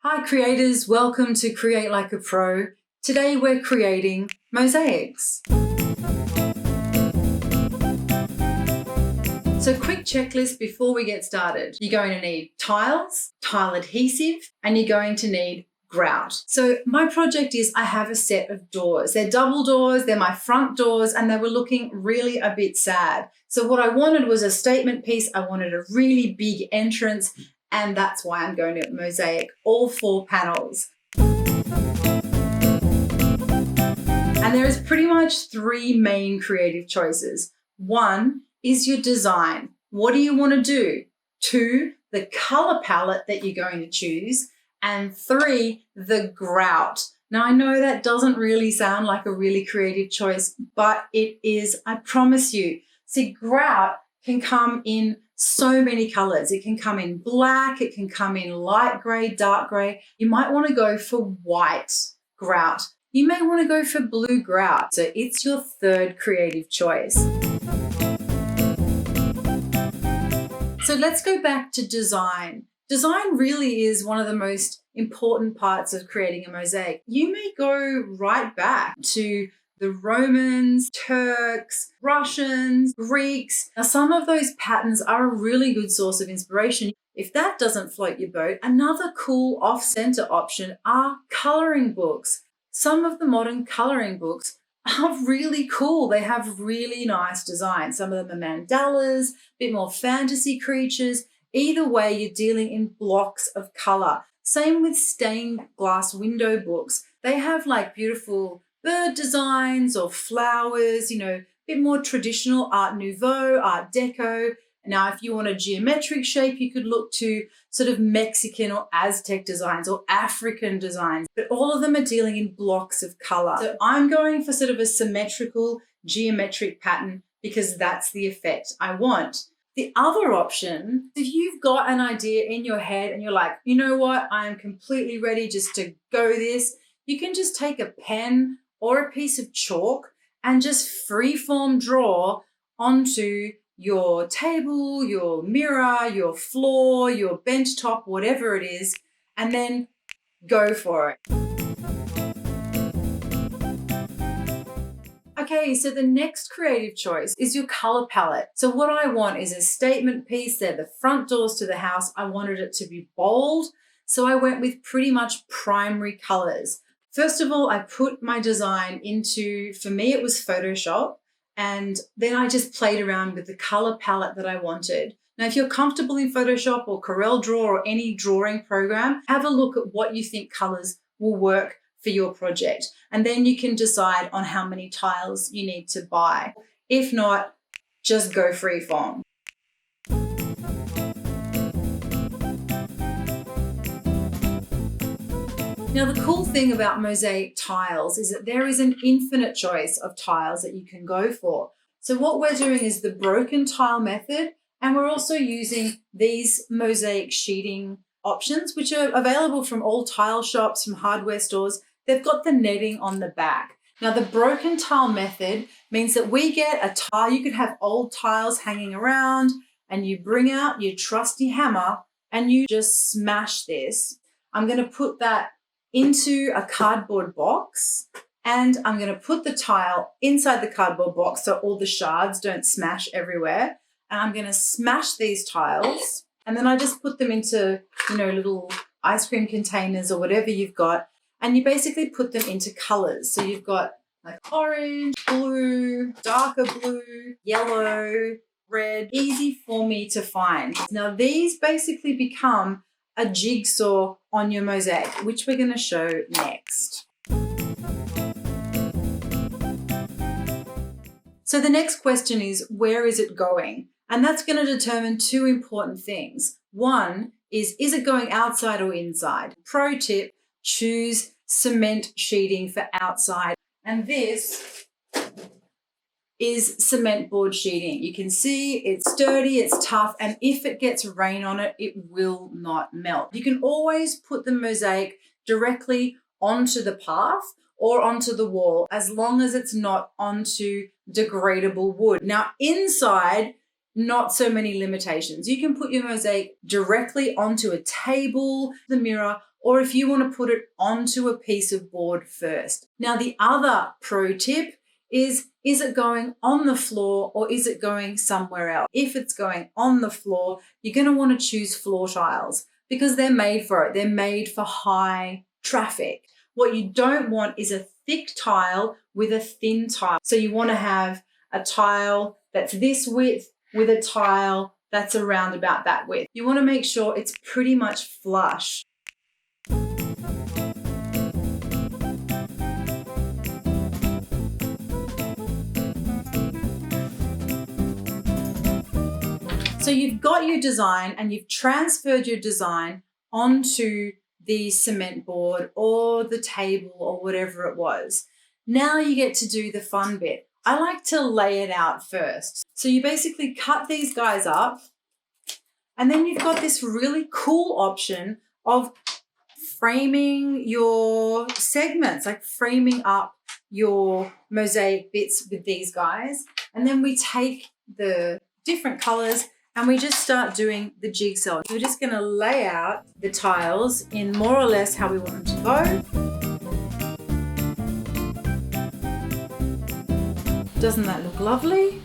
Hi creators, welcome to Create Like a Pro. Today we're creating mosaics. So quick checklist before we get started. You're going to need tiles, tile adhesive, and you're going to need grout. So my project is I have a set of doors. They're double doors, they're my front doors, and they were looking really a bit sad. So what I wanted was a statement piece. I wanted a really big entrance, and that's why I'm going to mosaic all 4 panels. And there is pretty much 3 main creative choices. 1 is your design. What do you want to do? 2, the color palette that you're going to choose. And 3, the grout. Now I know that doesn't really sound like a really creative choice, but it is, I promise you. See, grout can come in so many colors. It can come in black, it can come in light gray, dark gray. You might want to go for white grout. You may want to go for blue grout. So it's your 3rd creative choice. So let's go back to design. Design really is one of the most important parts of creating a mosaic. You may go right back to the Romans, Turks, Russians, Greeks. Now, some of those patterns are a really good source of inspiration. If that doesn't float your boat, another cool off-center option are coloring books. Some of the modern coloring books are really cool. They have really nice designs. Some of them are mandalas, a bit more fantasy creatures. Either way, you're dealing in blocks of color. Same with stained glass window books. They have like beautiful bird designs or flowers, a bit more traditional Art Nouveau, Art Deco. Now, if you want a geometric shape, you could look to sort of Mexican or Aztec designs or African designs, but all of them are dealing in blocks of color. So I'm going for sort of a symmetrical geometric pattern because that's the effect I want. The other option, if you've got an idea in your head and you're like, you know what, I am completely ready just to go this, you can just take a pen or a piece of chalk and just freeform draw onto your table, your mirror, your floor, your bench top, whatever it is, and then go for it. Okay, so the next creative choice is your color palette. So what I want is a statement piece. They're the front doors to the house. I wanted it to be bold, so I went with pretty much primary colors. First of all, I put my design into, for me, it was Photoshop, and then I just played around with the color palette that I wanted. Now, if you're comfortable in Photoshop or CorelDRAW or any drawing program, have a look at what you think colors will work for your project. And then you can decide on how many tiles you need to buy. If not, just go freeform. Now, the cool thing about mosaic tiles is that there is an infinite choice of tiles that you can go for. So what we're doing is the broken tile method, and we're also using these mosaic sheeting options, which are available from all tile shops, from hardware stores. They've got the netting on the back. Now, the broken tile method means that we get a tile. You could have old tiles hanging around, and you bring out your trusty hammer and you just smash this. I'm going to put that into a cardboard box, and I'm going to put the tile inside the cardboard box so all the shards don't smash everywhere. And I'm going to smash these tiles, and then I just put them into, little ice cream containers or whatever you've got, and you basically put them into colors. So you've got like orange, blue, darker blue, yellow, red, easy for me to find. Now these basically become a jigsaw on your mosaic, which we're going to show next. So the next question is, where is it going? And that's going to determine 2 important things. One is it going outside or inside? Pro tip, choose cement sheeting for outside. And this is cement board sheeting. You can see it's sturdy, it's tough, and if it gets rain on it, it will not melt. You can always put the mosaic directly onto the path or onto the wall, as long as it's not onto degradable wood. Now, inside, not so many limitations. You can put your mosaic directly onto a table, the mirror, or if you want to put it onto a piece of board first. Now, the other pro tip is it going on the floor or is it going somewhere else? If it's going on the floor, you're going to want to choose floor tiles because they're made for it. They're made for high traffic. What you don't want is a thick tile with a thin tile. So you want to have a tile that's this width with a tile that's around about that width. You want to make sure it's pretty much flush. So you've got your design and you've transferred your design onto the cement board or the table or whatever it was. Now you get to do the fun bit. I like to lay it out first. So you basically cut these guys up and then you've got this really cool option of framing your segments, like framing up your mosaic bits with these guys. And then we take the different colors and we just start doing the jigsaw. We're just going to lay out the tiles in more or less how we want them to go. Doesn't that look lovely?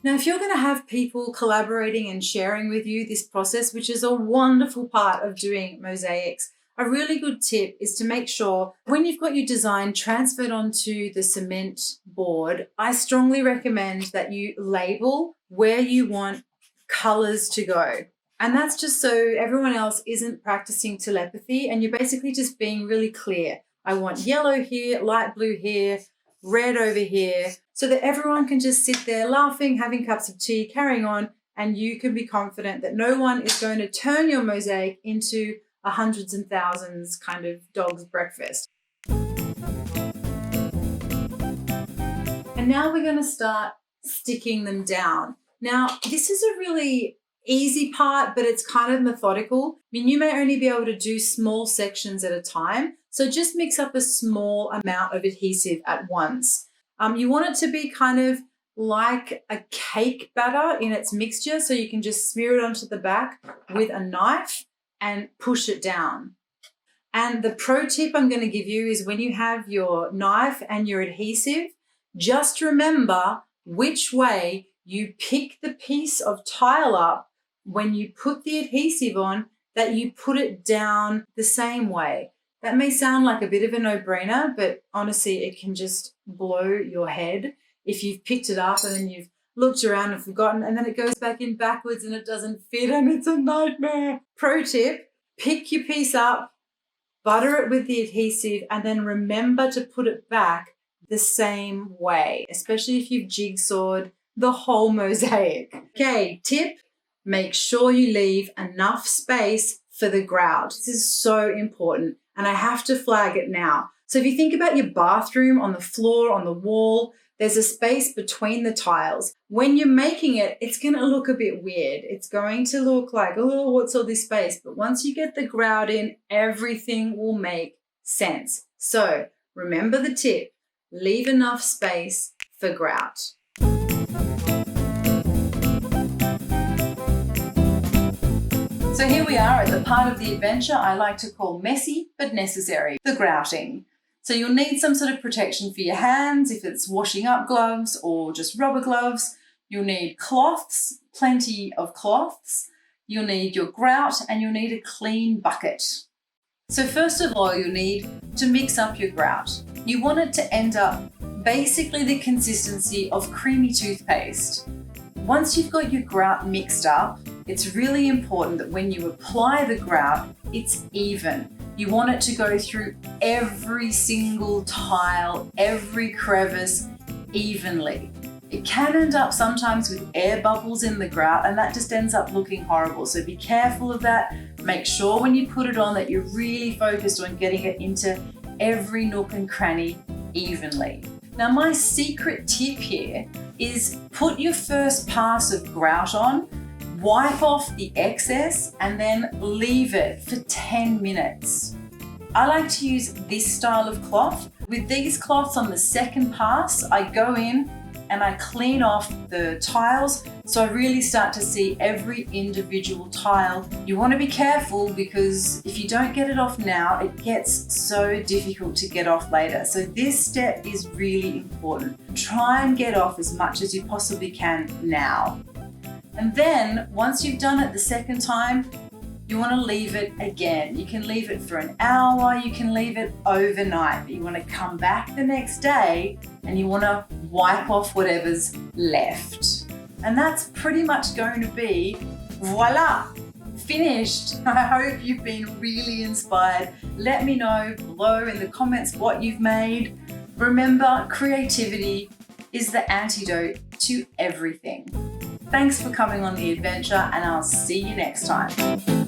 Now, if you're going to have people collaborating and sharing with you this process, which is a wonderful part of doing mosaics, a really good tip is to make sure when you've got your design transferred onto the cement board, I strongly recommend that you label where you want colors to go. And that's just so everyone else isn't practicing telepathy and you're basically just being really clear. I want yellow here, light blue here, red over here, so that everyone can just sit there laughing, having cups of tea, carrying on, and you can be confident that no one is going to turn your mosaic into a hundreds and thousands kind of dog's breakfast. And now we're going to start sticking them down. Now, this is a really easy part, but it's kind of methodical. I mean, you may only be able to do small sections at a time, so just mix up a small amount of adhesive at once. You want it to be kind of like a cake batter in its mixture, so you can just smear it onto the back with a knife and push it down. And the pro tip I'm going to give you is when you have your knife and your adhesive, just remember which way you pick the piece of tile up when you put the adhesive on, that you put it down the same way. That may sound like a bit of a no-brainer, but honestly, it can just blow your head if you've picked it up and then you've looked around and forgotten, and then it goes back in backwards and it doesn't fit and it's a nightmare. Pro tip, pick your piece up, butter it with the adhesive, and then remember to put it back the same way, especially if you've jigsawed the whole mosaic. Okay, tip, make sure you leave enough space for the grout. This is so important, and I have to flag it now. So if you think about your bathroom, on the floor, on the wall, there's a space between the tiles. When you're making it, it's going to look a bit weird. It's going to look like, oh, what's all this space? But once you get the grout in, everything will make sense. So remember the tip, leave enough space for grout. So here we are at the part of the adventure I like to call messy but necessary, the grouting. So you'll need some sort of protection for your hands if it's washing up gloves or just rubber gloves. You'll need cloths, plenty of cloths. You'll need your grout and you'll need a clean bucket. So first of all, you'll need to mix up your grout. You want it to end up basically the consistency of creamy toothpaste. Once you've got your grout mixed up, it's really important that when you apply the grout, it's even. You want it to go through every single tile, every crevice evenly. It can end up sometimes with air bubbles in the grout, and that just ends up looking horrible. So be careful of that. Make sure when you put it on that you're really focused on getting it into every nook and cranny evenly. Now, my secret tip here is put your first pass of grout on, wipe off the excess, and then leave it for 10 minutes. I like to use this style of cloth. With these cloths on the second pass, I go in, and I clean off the tiles. So I really start to see every individual tile. You want to be careful because if you don't get it off now, it gets so difficult to get off later. So this step is really important. Try and get off as much as you possibly can now. And then once you've done it the second time, you want to leave it again. You can leave it for an hour, you can leave it overnight, but you want to come back the next day and you want to wipe off whatever's left. And that's pretty much going to be, voila, finished. I hope you've been really inspired. Let me know below in the comments what you've made. Remember, creativity is the antidote to everything. Thanks for coming on the adventure, and I'll see you next time.